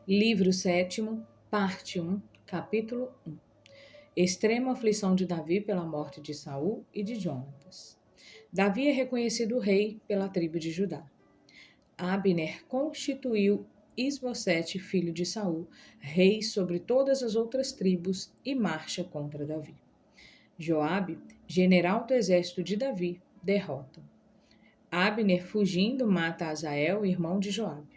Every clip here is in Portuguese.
Livro sétimo, parte 1, capítulo 1. Extrema aflição de Davi pela morte de Saul e de Jonatas. Davi é reconhecido rei pela tribo de Judá. Abner constituiu Isbosete, filho de Saul, rei sobre todas as outras tribos e marcha contra Davi. Joabe, general do exército de Davi, derrota. Abner, fugindo, mata Asael, irmão de Joabe.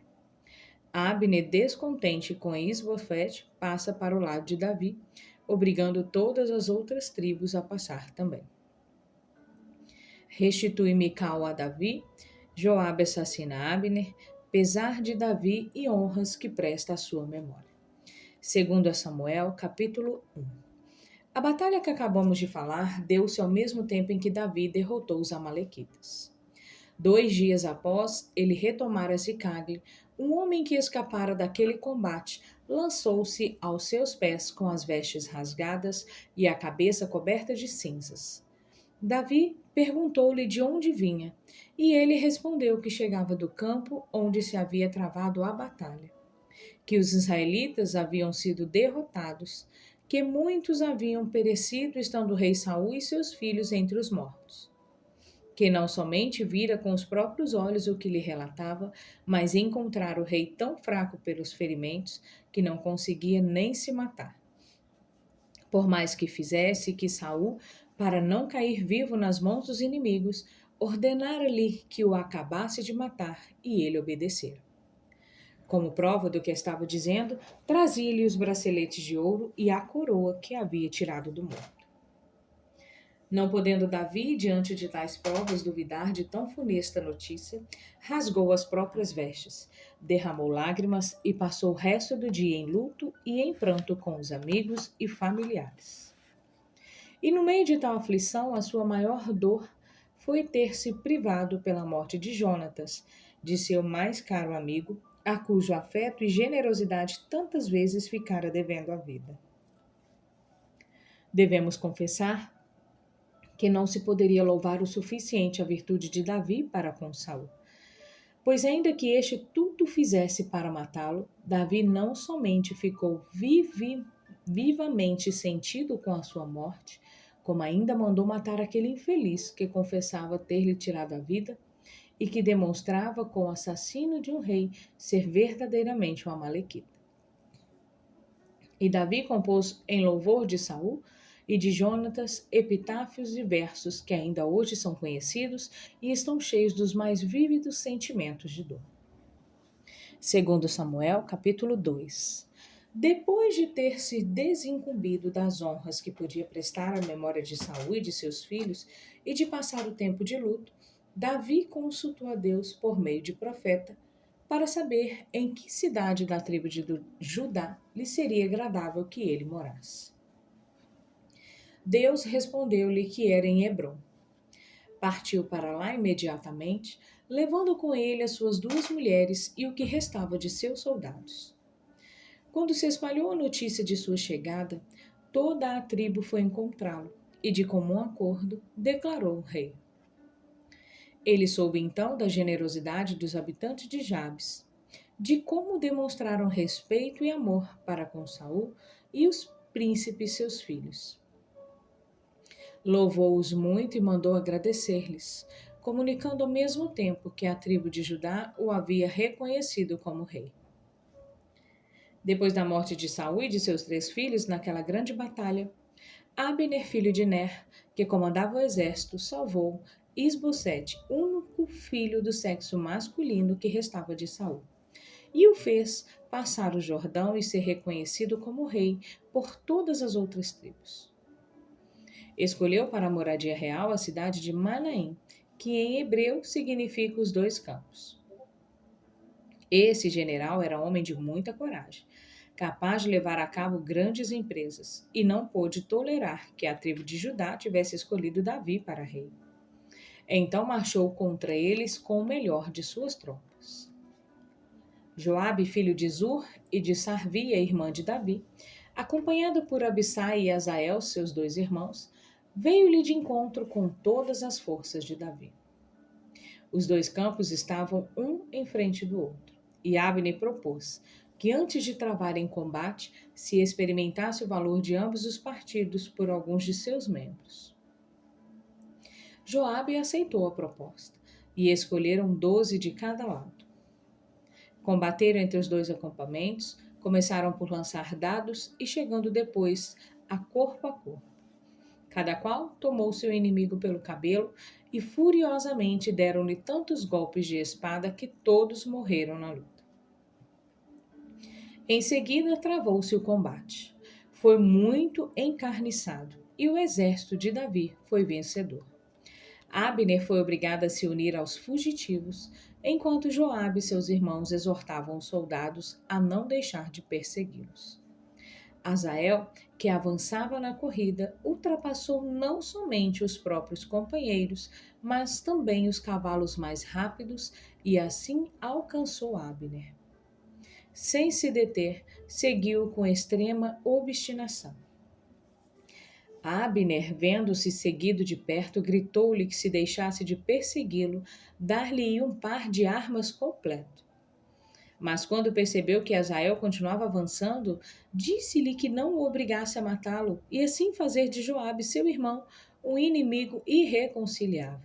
Abner, descontente com Isbofete, passa para o lado de Davi, obrigando todas as outras tribos a passar também. Restitui Mical a Davi, Joabe assassina Abner, pesar de Davi e honras que presta à sua memória. Segundo Samuel, capítulo 1. A batalha que acabamos de falar deu-se ao mesmo tempo em que Davi derrotou os amalequitas. 2 dias após ele retomar Ziclague, um homem que escapara daquele combate lançou-se aos seus pés com as vestes rasgadas e a cabeça coberta de cinzas. Davi perguntou-lhe de onde vinha, e ele respondeu que chegava do campo onde se havia travado a batalha, que os israelitas haviam sido derrotados, que muitos haviam perecido estando o rei Saul e seus filhos entre os mortos, que não somente vira com os próprios olhos o que lhe relatava, mas encontrara o rei tão fraco pelos ferimentos que não conseguia nem se matar. Por mais que fizesse que Saul, para não cair vivo nas mãos dos inimigos, ordenara-lhe que o acabasse de matar, e ele obedecera. Como prova do que estava dizendo, trazia-lhe os braceletes de ouro e a coroa que havia tirado do morto. Não podendo Davi, diante de tais provas, duvidar de tão funesta notícia, rasgou as próprias vestes, derramou lágrimas e passou o resto do dia em luto e em pranto com os amigos e familiares. E no meio de tal aflição, a sua maior dor foi ter-se privado pela morte de Jonatas, de seu mais caro amigo, a cujo afeto e generosidade tantas vezes ficara devendo a vida. Devemos confessar que não se poderia louvar o suficiente a virtude de Davi para com Saul. Pois ainda que este tudo fizesse para matá-lo, Davi não somente ficou vivamente sentido com a sua morte, como ainda mandou matar aquele infeliz que confessava ter-lhe tirado a vida e que demonstrava com o assassino de um rei ser verdadeiramente um amalequita. E Davi compôs em louvor de Saul e de Jonatas epitáfios e versos que ainda hoje são conhecidos e estão cheios dos mais vívidos sentimentos de dor. Segundo Samuel, capítulo 2. Depois de ter se desincumbido das honras que podia prestar à memória de Saul e de seus filhos e de passar o tempo de luto, Davi consultou a Deus por meio de profeta para saber em que cidade da tribo de Judá lhe seria agradável que ele morasse. Deus respondeu-lhe que era em Hebrom. Partiu para lá imediatamente, levando com ele as suas 2 mulheres e o que restava de seus soldados. Quando se espalhou a notícia de sua chegada, toda a tribo foi encontrá-lo e, de comum acordo, declarou o rei. Ele soube então da generosidade dos habitantes de Jabes, de como demonstraram respeito e amor para com Saul e os príncipes seus filhos. Louvou-os muito e mandou agradecer-lhes, comunicando ao mesmo tempo que a tribo de Judá o havia reconhecido como rei. Depois da morte de Saul e de seus 3 filhos naquela grande batalha, Abner, filho de Ner, que comandava o exército, salvou Isbosete, único filho do sexo masculino que restava de Saul, e o fez passar o Jordão e ser reconhecido como rei por todas as outras tribos. Escolheu para a moradia real a cidade de Manaim, que em hebreu significa os 2 campos. Esse general era homem de muita coragem, capaz de levar a cabo grandes empresas, e não pôde tolerar que a tribo de Judá tivesse escolhido Davi para rei. Então marchou contra eles com o melhor de suas tropas. Joabe, filho de Zur, e de Sarvia, irmã de Davi, acompanhado por Abissai e Asael, seus 2 irmãos, veio-lhe de encontro com todas as forças de Davi. Os 2 campos estavam um em frente do outro, e Abner propôs: que antes de travarem combate, se experimentasse o valor de ambos os partidos por alguns de seus membros. Joabe aceitou a proposta, e escolheram 12 de cada lado. Combateram entre os dois acampamentos, começaram por lançar dados e chegando depois a corpo. Cada qual tomou seu inimigo pelo cabelo e furiosamente deram-lhe tantos golpes de espada que todos morreram na luta. Em seguida travou-se o combate. Foi muito encarniçado e o exército de Davi foi vencedor. Abner foi obrigado a se unir aos fugitivos, enquanto Joabe e seus irmãos exortavam os soldados a não deixar de persegui-los. Asael, que avançava na corrida, ultrapassou não somente os próprios companheiros, mas também os cavalos mais rápidos e assim alcançou Abner. Sem se deter, seguiu com extrema obstinação. Abner, vendo-se seguido de perto, gritou-lhe que se deixasse de persegui-lo, dar-lhe um par de armas completo. Mas quando percebeu que Asael continuava avançando, disse-lhe que não o obrigasse a matá-lo e assim fazer de Joabe, seu irmão, um inimigo irreconciliável.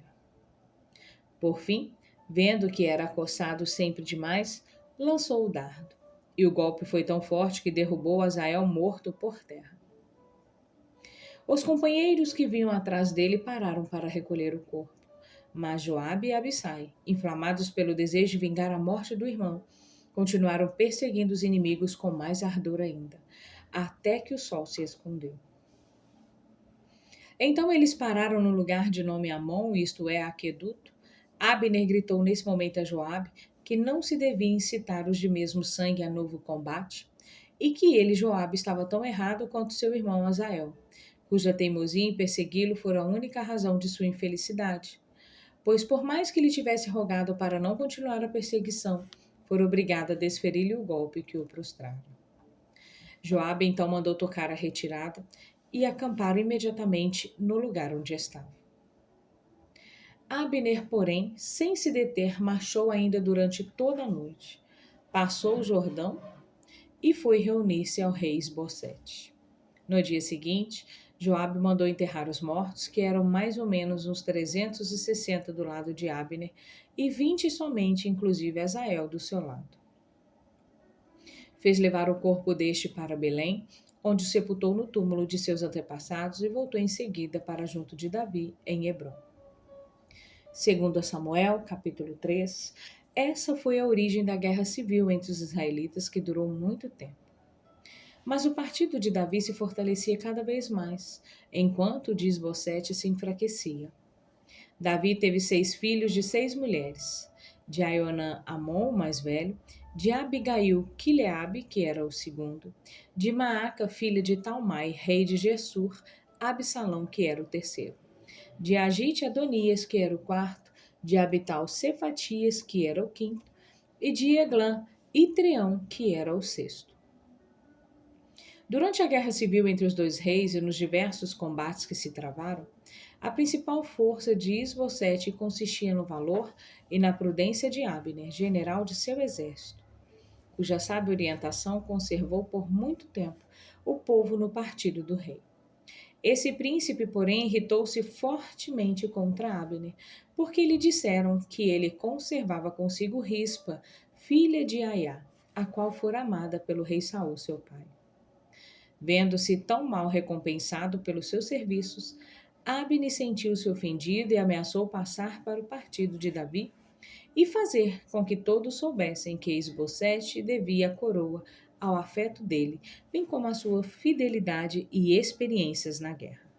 Por fim, vendo que era acossado sempre demais, lançou o dardo, e o golpe foi tão forte que derrubou Asael morto por terra. Os companheiros que vinham atrás dele pararam para recolher o corpo, mas Joabe e Abissai, inflamados pelo desejo de vingar a morte do irmão, continuaram perseguindo os inimigos com mais ardor ainda, até que o sol se escondeu. Então eles pararam no lugar de nome Amon, isto é, Aqueduto. Abner gritou nesse momento a Joabe que não se devia incitar os de mesmo sangue a novo combate, e que ele, Joabe, estava tão errado quanto seu irmão Asael, cuja teimosia em persegui-lo fora a única razão de sua infelicidade, pois por mais que lhe tivesse rogado para não continuar a perseguição, fora obrigado a desferir-lhe o golpe que o prostrara. Joabe então mandou tocar a retirada e acamparam imediatamente no lugar onde estava. Abner, porém, sem se deter, marchou ainda durante toda a noite, passou o Jordão e foi reunir-se ao rei Isbosete. No dia seguinte, Joabe mandou enterrar os mortos, que eram mais ou menos uns 360 do lado de Abner, e 20 somente, inclusive Asael, do seu lado. Fez levar o corpo deste para Belém, onde o sepultou no túmulo de seus antepassados e voltou em seguida para junto de Davi, em Hebrom. Segundo Samuel, capítulo 3, essa foi a origem da guerra civil entre os israelitas, que durou muito tempo. Mas o partido de Davi se fortalecia cada vez mais, enquanto o de Isbosete se enfraquecia. Davi teve 6 filhos de 6 mulheres, de Aionã Amon, o mais velho, de Abigail Quileabe, que era o segundo, de Maaca, filha de Talmai, rei de Gessur, Absalão, que era o terceiro, de Agite Adonias, que era o quarto, de Abital Cefatias, que era o quinto, e de Eglã e Treão, que era o sexto. Durante a guerra civil entre os dois reis e nos diversos combates que se travaram, a principal força de Isbosete consistia no valor e na prudência de Abner, general de seu exército, cuja sábia orientação conservou por muito tempo o povo no partido do rei. Esse príncipe, porém, irritou-se fortemente contra Abner, porque lhe disseram que ele conservava consigo Rispa, filha de Aiá, a qual fora amada pelo rei Saul, seu pai. Vendo-se tão mal recompensado pelos seus serviços, Abner sentiu-se ofendido e ameaçou passar para o partido de Davi e fazer com que todos soubessem que Isbosete devia a coroa ao afeto dele, bem como a sua fidelidade e experiências na guerra.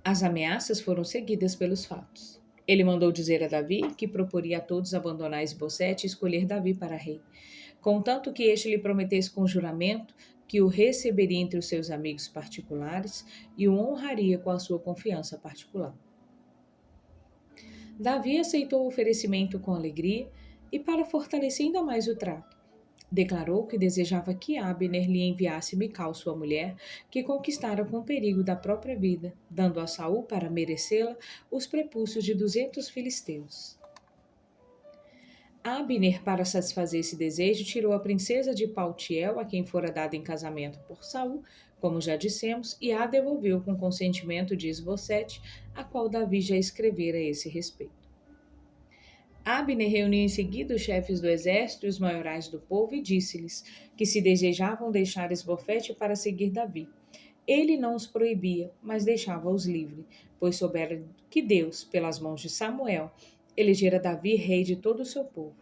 As ameaças foram seguidas pelos fatos. Ele mandou dizer a Davi que proporia a todos abandonar Isbosete e escolher Davi para rei, contanto que este lhe prometesse com juramento que o receberia entre os seus amigos particulares e o honraria com a sua confiança particular. Davi aceitou o oferecimento com alegria e, para fortalecer ainda mais o trato, declarou que desejava que Abner lhe enviasse Mical, sua mulher, que conquistara com perigo da própria vida, dando a Saul, para merecê-la, os prepúcios de 200 filisteus. Abner, para satisfazer esse desejo, tirou a princesa de Paltiel, a quem fora dada em casamento por Saul, como já dissemos, e a devolveu com consentimento de Isbosete, a qual Davi já escrevera a esse respeito. Abner reuniu em seguida os chefes do exército e os maiorais do povo e disse-lhes que se desejavam deixar Esbofete para seguir Davi. Ele não os proibia, mas deixava-os livre, pois soubera que Deus, pelas mãos de Samuel, elegera Davi rei de todo o seu povo,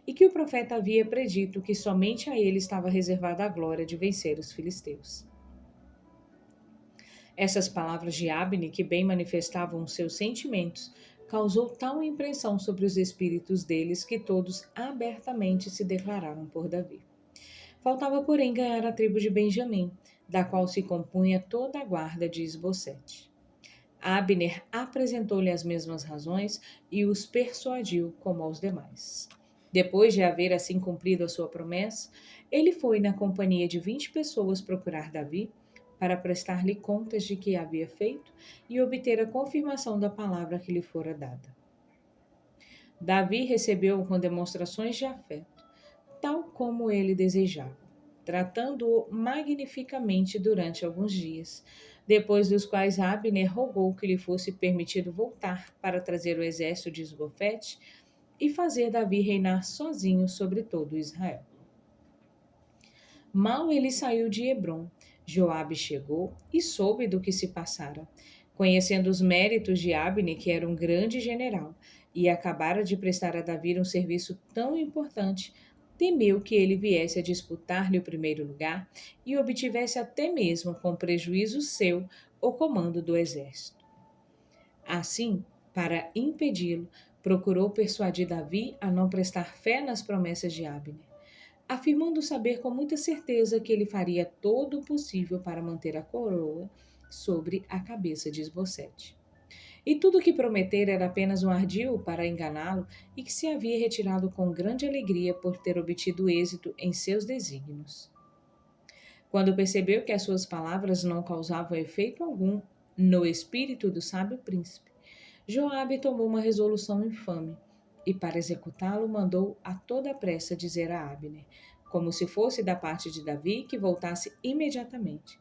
e que o profeta havia predito que somente a ele estava reservada a glória de vencer os filisteus. Essas palavras de Abner, que bem manifestavam os seus sentimentos, causou tal impressão sobre os espíritos deles que todos abertamente se declararam por Davi. Faltava, porém, ganhar a tribo de Benjamim, da qual se compunha toda a guarda de Isbosete. Abner apresentou-lhe as mesmas razões e os persuadiu como aos demais. Depois de haver assim cumprido a sua promessa, ele foi na companhia de 20 pessoas procurar Davi para prestar-lhe contas de que havia feito e obter a confirmação da palavra que lhe fora dada. Davi recebeu-o com demonstrações de afeto, tal como ele desejava, tratando-o magnificamente durante alguns dias, depois dos quais Abner rogou que lhe fosse permitido voltar para trazer o exército de Esbofete e fazer Davi reinar sozinho sobre todo Israel. Mal ele saiu de Hebrom, Joabe chegou e soube do que se passara. Conhecendo os méritos de Abner, que era um grande general, e acabara de prestar a Davi um serviço tão importante, temeu que ele viesse a disputar-lhe o primeiro lugar e obtivesse até mesmo, com prejuízo seu, o comando do exército. Assim, para impedi-lo, procurou persuadir Davi a não prestar fé nas promessas de Abner, afirmando saber com muita certeza que ele faria todo o possível para manter a coroa sobre a cabeça de Esbocete. E tudo o que prometera era apenas um ardil para enganá-lo e que se havia retirado com grande alegria por ter obtido êxito em seus desígnios. Quando percebeu que as suas palavras não causavam efeito algum no espírito do sábio príncipe, Joabe tomou uma resolução infame e, para executá-lo, mandou a toda pressa dizer a Abner, como se fosse da parte de Davi, que voltasse imediatamente,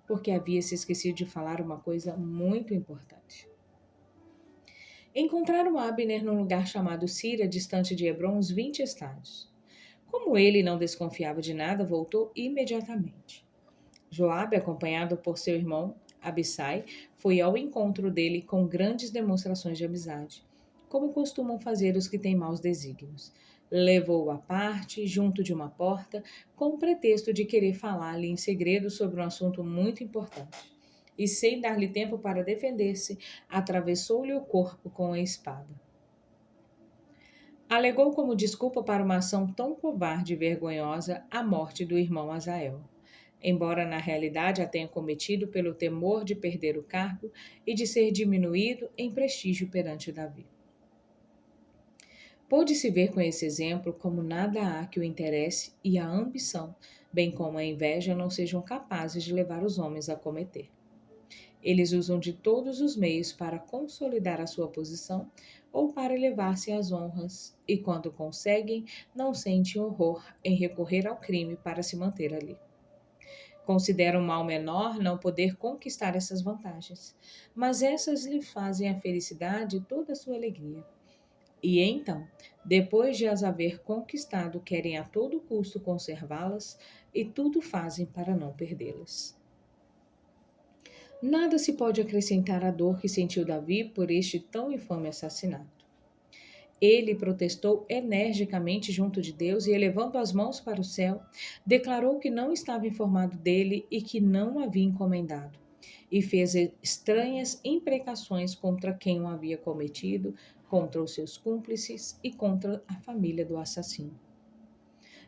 porque havia se esquecido de falar uma coisa muito importante. Encontraram Abner num lugar chamado Sira, distante de Hebrom, uns 20 estádios. Como ele não desconfiava de nada, voltou imediatamente. Joabe, acompanhado por seu irmão Abissai, foi ao encontro dele com grandes demonstrações de amizade, como costumam fazer os que têm maus desígnios. Levou-o à parte, junto de uma porta, com o pretexto de querer falar-lhe em segredo sobre um assunto muito importante. E, sem dar-lhe tempo para defender-se, atravessou-lhe o corpo com a espada. Alegou como desculpa para uma ação tão covarde e vergonhosa a morte do irmão Azael, embora na realidade a tenha cometido pelo temor de perder o cargo e de ser diminuído em prestígio perante Davi. Pôde-se ver com esse exemplo como nada há que o interesse e a ambição, bem como a inveja, não sejam capazes de levar os homens a cometer. Eles usam de todos os meios para consolidar a sua posição ou para elevar-se às honras, e quando conseguem, não sentem horror em recorrer ao crime para se manter ali. Consideram mal menor não poder conquistar essas vantagens, mas essas lhe fazem a felicidade e toda a sua alegria. E então, depois de as haver conquistado, querem a todo custo conservá-las e tudo fazem para não perdê-las. Nada se pode acrescentar à dor que sentiu Davi por este tão infame assassinato. Ele protestou energicamente junto de Deus e, elevando as mãos para o céu, declarou que não estava informado dele e que não o havia encomendado, e fez estranhas imprecações contra quem o havia cometido, contra os seus cúmplices e contra a família do assassino.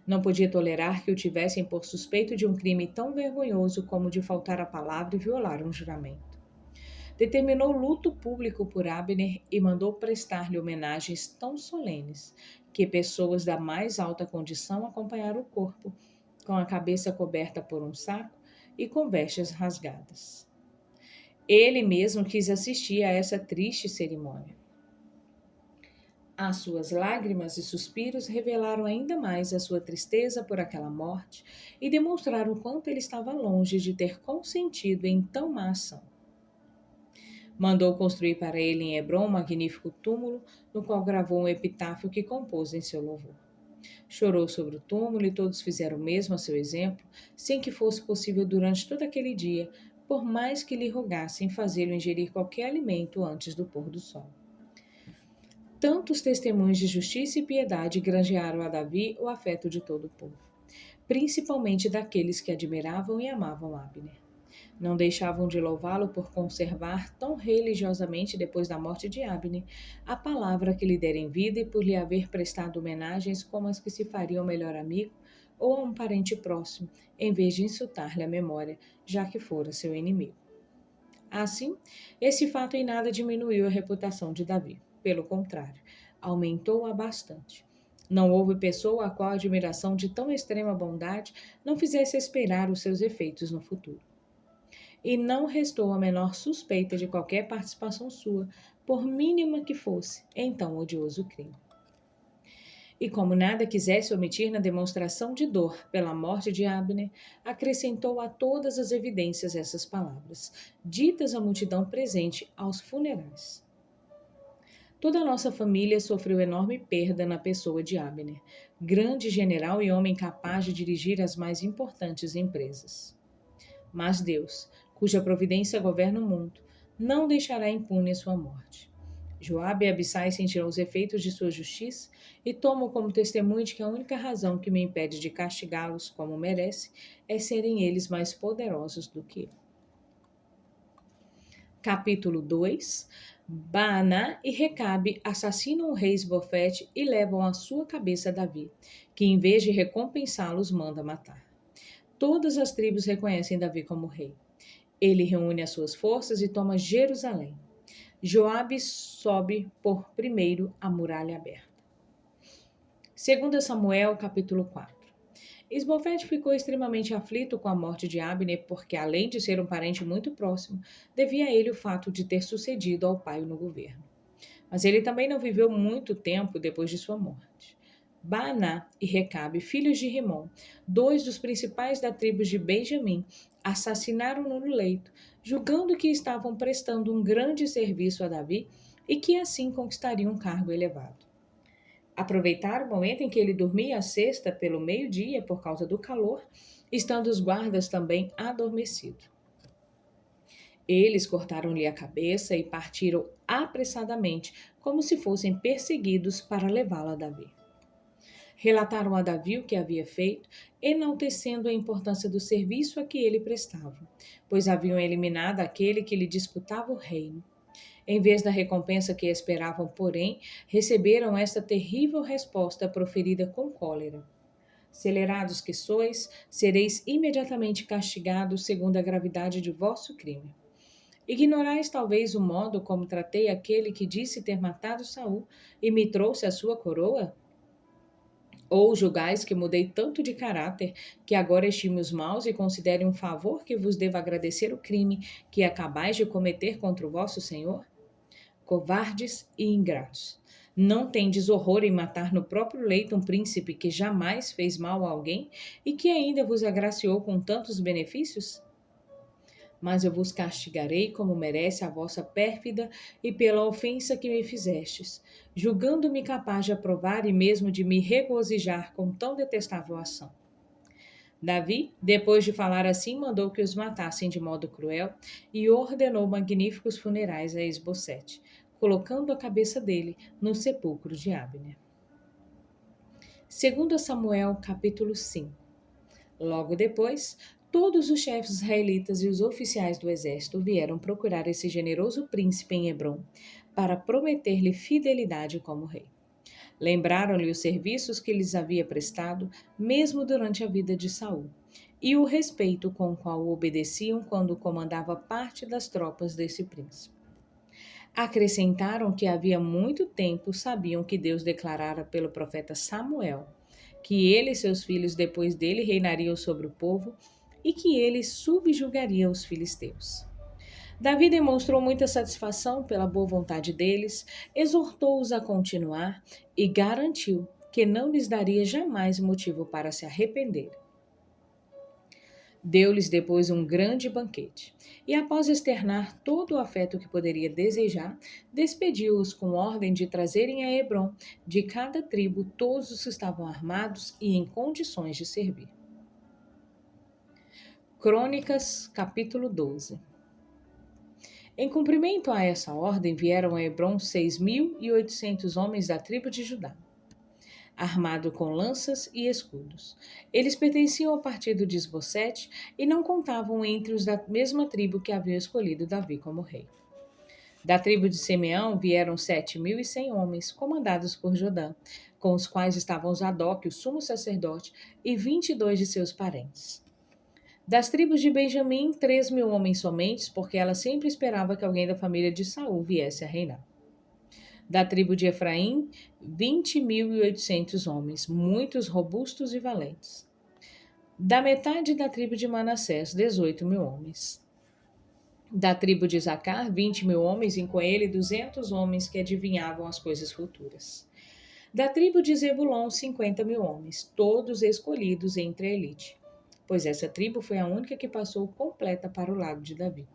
Não podia tolerar que o tivessem por suspeito de um crime tão vergonhoso como de faltar à palavra e violar um juramento. Determinou luto público por Abner e mandou prestar-lhe homenagens tão solenes que pessoas da mais alta condição acompanharam o corpo, com a cabeça coberta por um saco e com vestes rasgadas. Ele mesmo quis assistir a essa triste cerimônia. As suas lágrimas e suspiros revelaram ainda mais a sua tristeza por aquela morte e demonstraram o quanto ele estava longe de ter consentido em tão má ação. Mandou construir para ele em Hebrom um magnífico túmulo, no qual gravou um epitáfio que compôs em seu louvor. Chorou sobre o túmulo e todos fizeram o mesmo a seu exemplo, sem que fosse possível durante todo aquele dia, por mais que lhe rogassem fazê-lo ingerir qualquer alimento antes do pôr do sol. Tantos testemunhos de justiça e piedade granjearam a Davi o afeto de todo o povo, principalmente daqueles que admiravam e amavam Abner. Não deixavam de louvá-lo por conservar tão religiosamente depois da morte de Abner a palavra que lhe dera em vida e por lhe haver prestado homenagens como as que se faria ao melhor amigo ou a um parente próximo, em vez de insultar-lhe a memória, já que fora seu inimigo. Assim, esse fato em nada diminuiu a reputação de Davi. Pelo contrário, aumentou-a bastante. Não houve pessoa a qual a admiração de tão extrema bondade não fizesse esperar os seus efeitos no futuro. E não restou a menor suspeita de qualquer participação sua, por mínima que fosse, em tão odioso crime. E como nada quisesse omitir na demonstração de dor pela morte de Abner, acrescentou a todas as evidências essas palavras, ditas à multidão presente aos funerais. Toda a nossa família sofreu enorme perda na pessoa de Abner, grande general e homem capaz de dirigir as mais importantes empresas. Mas Deus, cuja providência governa o mundo, não deixará impune sua morte. Joabe e Abissai sentiram os efeitos de sua justiça e tomam como testemunho de que a única razão que me impede de castigá-los como merece é serem eles mais poderosos do que eu. Capítulo 2. Baaná e Recabe assassinam o rei Esbofete e levam a sua cabeça a Davi, que em vez de recompensá-los manda matar. Todas as tribos reconhecem Davi como rei. Ele reúne as suas forças e toma Jerusalém. Joabe sobe por primeiro a muralha aberta. 2 Samuel, capítulo 4. Esbofete ficou extremamente aflito com a morte de Abner, porque, além de ser um parente muito próximo, devia a ele o fato de ter sucedido ao pai no governo. Mas ele também não viveu muito tempo depois de sua morte. Baaná e Recabe, filhos de Rimom, dois dos principais da tribo de Benjamim, assassinaram-no no leito, julgando que estavam prestando um grande serviço a Davi e que assim conquistariam um cargo elevado. Aproveitaram o momento em que ele dormia a sesta pelo meio-dia por causa do calor, estando os guardas também adormecidos. Eles cortaram-lhe a cabeça e partiram apressadamente, como se fossem perseguidos para levá-lo a Davi. Relataram a Davi o que havia feito, enaltecendo a importância do serviço a que ele prestava, pois haviam eliminado aquele que lhe disputava o reino. Em vez da recompensa que esperavam, porém, receberam esta terrível resposta proferida com cólera. Acelerados que sois, sereis imediatamente castigados segundo a gravidade de vosso crime. Ignorais talvez o modo como tratei aquele que disse ter matado Saul e me trouxe a sua coroa? Ou julgais que mudei tanto de caráter que agora estime os maus e considere um favor que vos devo agradecer o crime que acabais de cometer contra o vosso Senhor? Covardes e ingratos! Não tendes horror em matar no próprio leito um príncipe que jamais fez mal a alguém e que ainda vos agraciou com tantos benefícios? Mas eu vos castigarei como merece a vossa pérfida e pela ofensa que me fizestes, julgando-me capaz de aprovar e mesmo de me regozijar com tão detestável ação. Davi, depois de falar assim, mandou que os matassem de modo cruel e ordenou magníficos funerais a Esbocete, colocando a cabeça dele no sepulcro de Abner. 2 Samuel, capítulo 5. Logo depois, todos os chefes israelitas e os oficiais do exército vieram procurar esse generoso príncipe em Hebrom para prometer-lhe fidelidade como rei. Lembraram-lhe os serviços que lhes havia prestado, mesmo durante a vida de Saul, e o respeito com o qual o obedeciam quando comandava parte das tropas desse príncipe. Acrescentaram que havia muito tempo sabiam que Deus declarara pelo profeta Samuel que ele e seus filhos depois dele reinariam sobre o povo e que ele subjugaria os filisteus. Davi demonstrou muita satisfação pela boa vontade deles, exortou-os a continuar e garantiu que não lhes daria jamais motivo para se arrepender. Deu-lhes depois um grande banquete, e após externar todo o afeto que poderia desejar, despediu-os com ordem de trazerem a Hebrom de cada tribo todos os que estavam armados e em condições de servir. Crônicas, capítulo 12. Em cumprimento a essa ordem, vieram a Hebrom 6.800 homens da tribo de Judá, armados com lanças e escudos. Eles pertenciam ao partido de Esbocete e não contavam entre os da mesma tribo que haviam escolhido Davi como rei. Da tribo de Simeão vieram 7.100 homens, comandados por Jodã, com os quais estavam Zadok, o sumo sacerdote, e 22 de seus parentes. Das tribos de Benjamim, 3.000 homens somente, porque ela sempre esperava que alguém da família de Saul viesse a reinar. Da tribo de Efraim, 20.800 homens, muitos robustos e valentes. Da metade da tribo de Manassés, 18.000 homens. Da tribo de Isacar, 20.000 homens, e com ele 200 homens que adivinhavam as coisas futuras. Da tribo de Zebulon, 50.000 homens, todos escolhidos entre a elite, pois essa tribo foi a única que passou completa para o lado de Davi.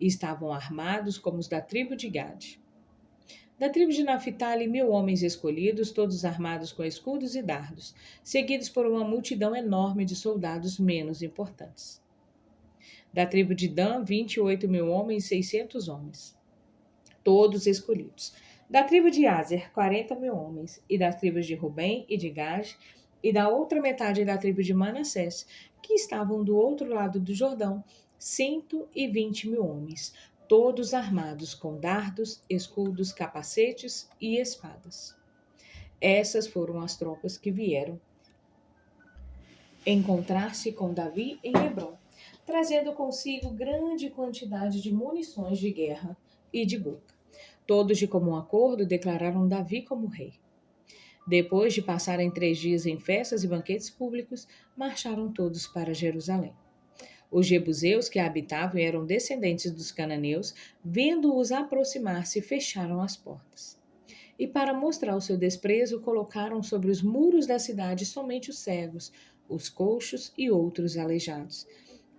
E estavam armados como os da tribo de Gade. Da tribo de Naphtali, 1.000 homens escolhidos, todos armados com escudos e dardos, seguidos por uma multidão enorme de soldados menos importantes. Da tribo de Dan, 28.000 homens, 600 homens, todos escolhidos. Da tribo de Aser, 40.000 homens, e das tribos de Rubem e de Gad, e da outra metade da tribo de Manassés, que estavam do outro lado do Jordão, 120.000 homens, todos armados com dardos, escudos, capacetes e espadas. Essas foram as tropas que vieram encontrar-se com Davi em Hebrom, trazendo consigo grande quantidade de munições de guerra e de boca. Todos, de comum acordo, declararam Davi como rei. Depois de passarem 3 dias em festas e banquetes públicos, marcharam todos para Jerusalém. Os jebuseus que a habitavam e eram descendentes dos cananeus, vendo-os aproximar-se, fecharam as portas. E para mostrar o seu desprezo, colocaram sobre os muros da cidade somente os cegos, os coxos e outros aleijados,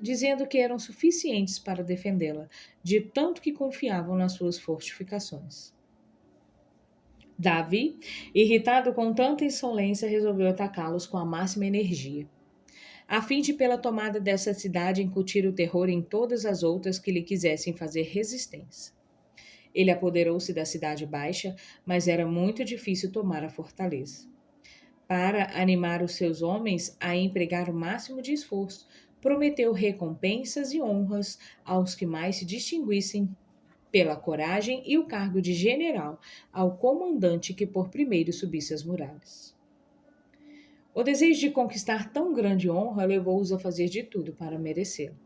dizendo que eram suficientes para defendê-la, de tanto que confiavam nas suas fortificações. Davi, irritado com tanta insolência, resolveu atacá-los com a máxima energia, a fim de, pela tomada dessa cidade, incutir o terror em todas as outras que lhe quisessem fazer resistência. Ele apoderou-se da cidade baixa, mas era muito difícil tomar a fortaleza. Para animar os seus homens a empregar o máximo de esforço, prometeu recompensas e honras aos que mais se distinguissem pela coragem e o cargo de general ao comandante que por primeiro subisse as muralhas. O desejo de conquistar tão grande honra levou-os a fazer de tudo para merecê-lo.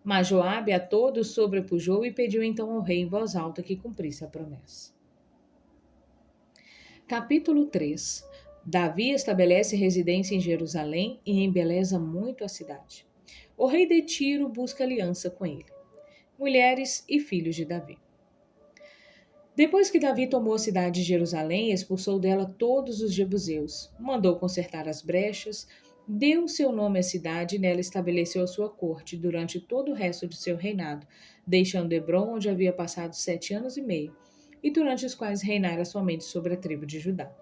Mas Joabe a todos sobrepujou e pediu então ao rei em voz alta que cumprisse a promessa. Capítulo 3. Davi estabelece residência em Jerusalém e embeleza muito a cidade. O rei de Tiro busca aliança com ele. Mulheres e filhos de Davi. Depois que Davi tomou a cidade de Jerusalém, expulsou dela todos os jebuseus, mandou consertar as brechas, deu seu nome à cidade e nela estabeleceu a sua corte durante todo o resto de seu reinado, deixando Hebrom, onde havia passado 7 anos e meio, e durante os quais reinara somente sobre a tribo de Judá.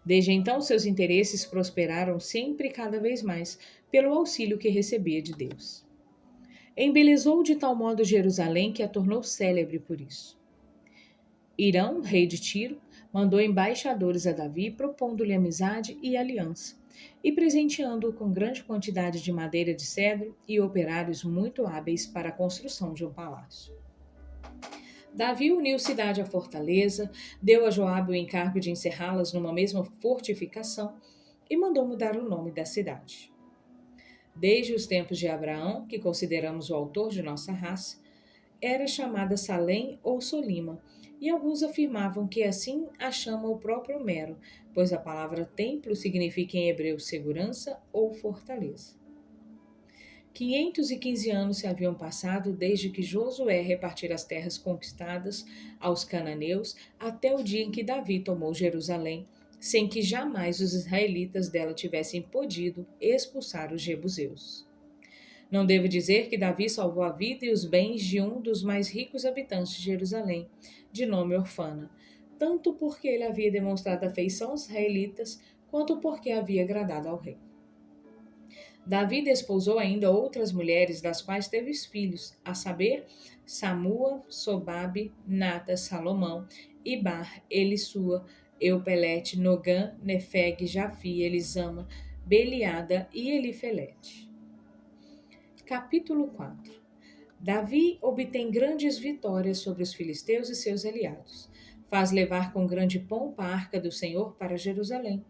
Desde então, seus interesses prosperaram sempre e cada vez mais, pelo auxílio que recebia de Deus. Embelezou de tal modo Jerusalém que a tornou célebre por isso. Irão, rei de Tiro, mandou embaixadores a Davi, propondo-lhe amizade e aliança, e presenteando-o com grande quantidade de madeira de cedro e operários muito hábeis para a construção de um palácio. Davi uniu cidade à fortaleza, deu a Joabe o encargo de encerrá-las numa mesma fortificação e mandou mudar o nome da cidade. Desde os tempos de Abraão, que consideramos o autor de nossa raça, era chamada Salém ou Solima, e alguns afirmavam que assim a chama o próprio Homero, pois a palavra templo significa em hebreu segurança ou fortaleza. 515 anos se haviam passado desde que Josué repartira as terras conquistadas aos cananeus até o dia em que Davi tomou Jerusalém, sem que jamais os israelitas dela tivessem podido expulsar os jebuseus. Não devo dizer que Davi salvou a vida e os bens de um dos mais ricos habitantes de Jerusalém, de nome Orfana, tanto porque ele havia demonstrado afeição aos israelitas, quanto porque havia agradado ao rei. Davi desposou ainda outras mulheres, das quais teve filhos, a saber, Samua, Sobabe, Nata, Salomão, Ibar, Elissua, Eupelete, Nogã, Nefeg, Jafi, Elisama, Beliada e Elifelete. Capítulo 4. Davi obtém grandes vitórias sobre os filisteus e seus aliados. Faz levar com grande pompa a arca do Senhor para Jerusalém.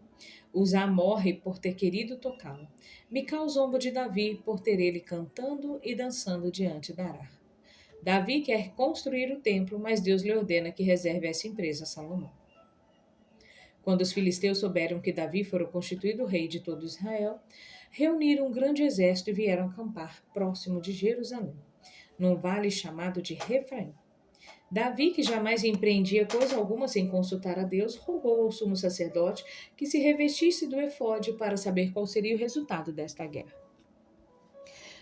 Uzá morre por ter querido tocá-la. Mical zomba de Davi por ter ele cantando e dançando diante da arca. Davi quer construir o templo, mas Deus lhe ordena que reserve essa empresa a Salomão. Quando os filisteus souberam que Davi fora constituído rei de todo Israel, reuniram um grande exército e vieram acampar próximo de Jerusalém, num vale chamado de Refraim. Davi, que jamais empreendia coisa alguma sem consultar a Deus, rogou ao sumo sacerdote que se revestisse do efode para saber qual seria o resultado desta guerra.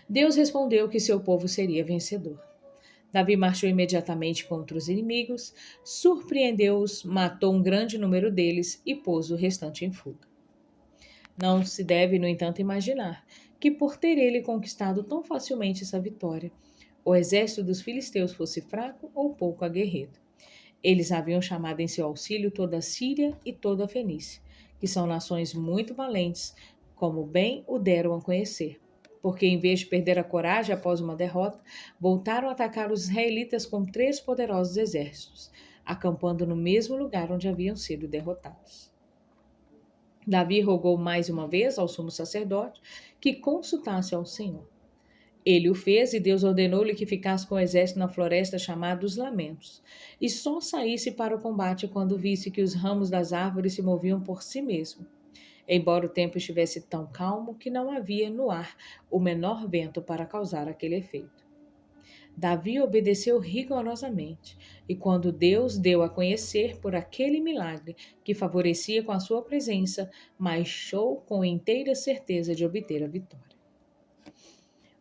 Deus respondeu que seu povo seria vencedor. Davi marchou imediatamente contra os inimigos, surpreendeu-os, matou um grande número deles e pôs o restante em fuga. Não se deve, no entanto, imaginar que, por ter ele conquistado tão facilmente essa vitória, o exército dos filisteus fosse fraco ou pouco aguerrido. Eles haviam chamado em seu auxílio toda a Síria e toda a Fenícia, que são nações muito valentes, como bem o deram a conhecer, porque em vez de perder a coragem após uma derrota, voltaram a atacar os israelitas com 3 poderosos exércitos, acampando no mesmo lugar onde haviam sido derrotados. Davi rogou mais uma vez ao sumo sacerdote que consultasse ao Senhor. Ele o fez e Deus ordenou-lhe que ficasse com o exército na floresta chamada os Lamentos, e só saísse para o combate quando visse que os ramos das árvores se moviam por si mesmo, embora o tempo estivesse tão calmo que não havia no ar o menor vento para causar aquele efeito. Davi obedeceu rigorosamente, e quando Deus deu a conhecer por aquele milagre que favorecia com a sua presença, marchou com inteira certeza de obter a vitória.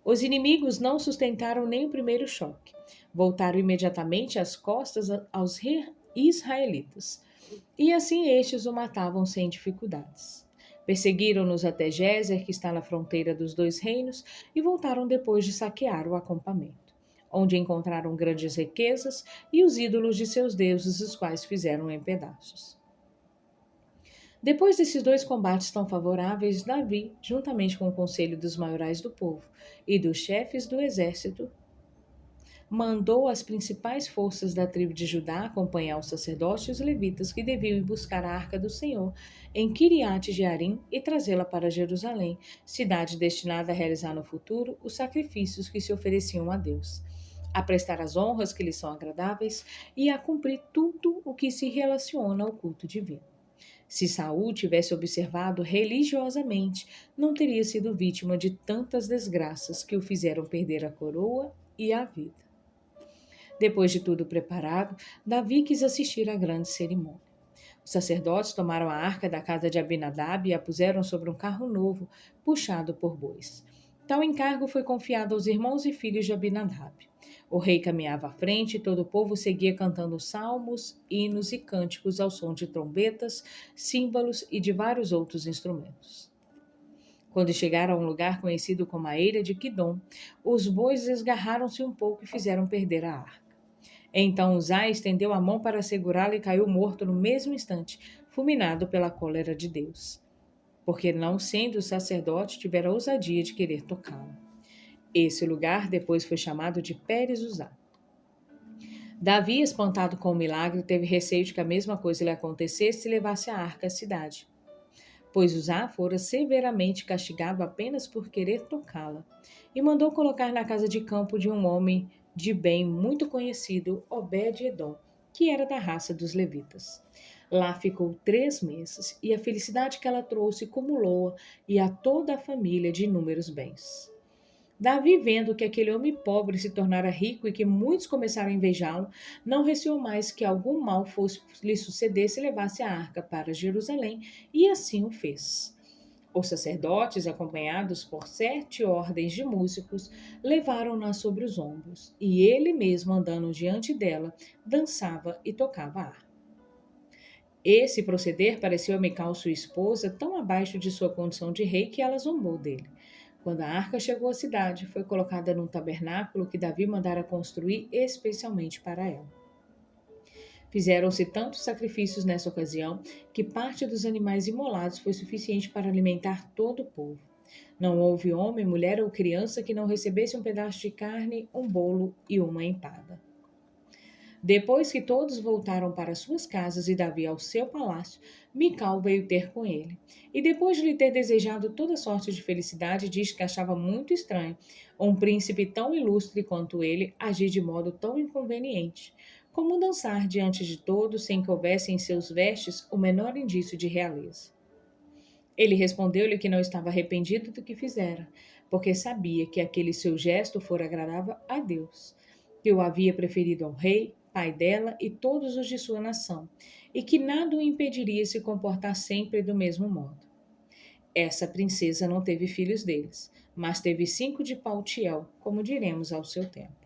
Os inimigos não sustentaram nem o primeiro choque. Voltaram imediatamente as costas aos israelitas, e assim estes o matavam sem dificuldades. Perseguiram-nos até Gézer, que está na fronteira dos 2 reinos, e voltaram depois de saquear o acampamento, onde encontraram grandes riquezas e os ídolos de seus deuses, os quais fizeram em pedaços. Depois desses 2 combates tão favoráveis, Davi, juntamente com o conselho dos maiorais do povo e dos chefes do exército, mandou as principais forças da tribo de Judá acompanhar os sacerdotes e os levitas que deviam ir buscar a arca do Senhor em Kiriat Jearim e trazê-la para Jerusalém, cidade destinada a realizar no futuro os sacrifícios que se ofereciam a Deus, a prestar as honras que lhe são agradáveis e a cumprir tudo o que se relaciona ao culto divino. Se Saul tivesse observado religiosamente, não teria sido vítima de tantas desgraças que o fizeram perder a coroa e a vida. Depois de tudo preparado, Davi quis assistir à grande cerimônia. Os sacerdotes tomaram a arca da casa de Abinadab e a puseram sobre um carro novo, puxado por bois. Tal encargo foi confiado aos irmãos e filhos de Abinadab. O rei caminhava à frente e todo o povo seguia cantando salmos, hinos e cânticos ao som de trombetas, símbolos e de vários outros instrumentos. Quando chegaram a um lugar conhecido como a Eira de Quidom, os bois desgarraram-se um pouco e fizeram perder a arca. Então Uzá estendeu a mão para segurá-lo e caiu morto no mesmo instante, fulminado pela cólera de Deus, porque não sendo o sacerdote tivera a ousadia de querer tocá-lo. Esse lugar depois foi chamado de Pérez Uzá. Davi, espantado com o milagre, teve receio de que a mesma coisa lhe acontecesse e levasse a arca à cidade, pois Uzá fora severamente castigado apenas por querer tocá-la, e mandou colocar na casa de campo de um homem de bem muito conhecido, Obed-edom, que era da raça dos levitas. Lá ficou 3 meses, e a felicidade que ela trouxe cumulou-a e a toda a família de inúmeros bens. Davi, vendo que aquele homem pobre se tornara rico e que muitos começaram a invejá-lo, não receou mais que algum mal fosse lhe suceder se levasse a arca para Jerusalém, e assim o fez. Os sacerdotes, acompanhados por 7 ordens de músicos, levaram-na sobre os ombros, e ele mesmo, andando diante dela, dançava e tocava a harpa. Esse proceder pareceu a Mical, sua esposa, tão abaixo de sua condição de rei que ela zombou dele. Quando a arca chegou à cidade, foi colocada num tabernáculo que Davi mandara construir especialmente para ela. Fizeram-se tantos sacrifícios nessa ocasião que parte dos animais imolados foi suficiente para alimentar todo o povo. Não houve homem, mulher ou criança que não recebesse um pedaço de carne, um bolo e uma empada. Depois que todos voltaram para suas casas e Davi ao seu palácio, Mical veio ter com ele. E depois de lhe ter desejado toda sorte de felicidade, diz que achava muito estranho um príncipe tão ilustre quanto ele agir de modo tão inconveniente, como dançar diante de todos sem que houvesse em seus vestes o menor indício de realeza. Ele respondeu-lhe que não estava arrependido do que fizera, porque sabia que aquele seu gesto fora agradável a Deus, que o havia preferido ao rei, pai dela e todos os de sua nação, e que nada o impediria se comportar sempre do mesmo modo. Essa princesa não teve filhos deles, mas teve 5 de Paltiel, como diremos ao seu tempo.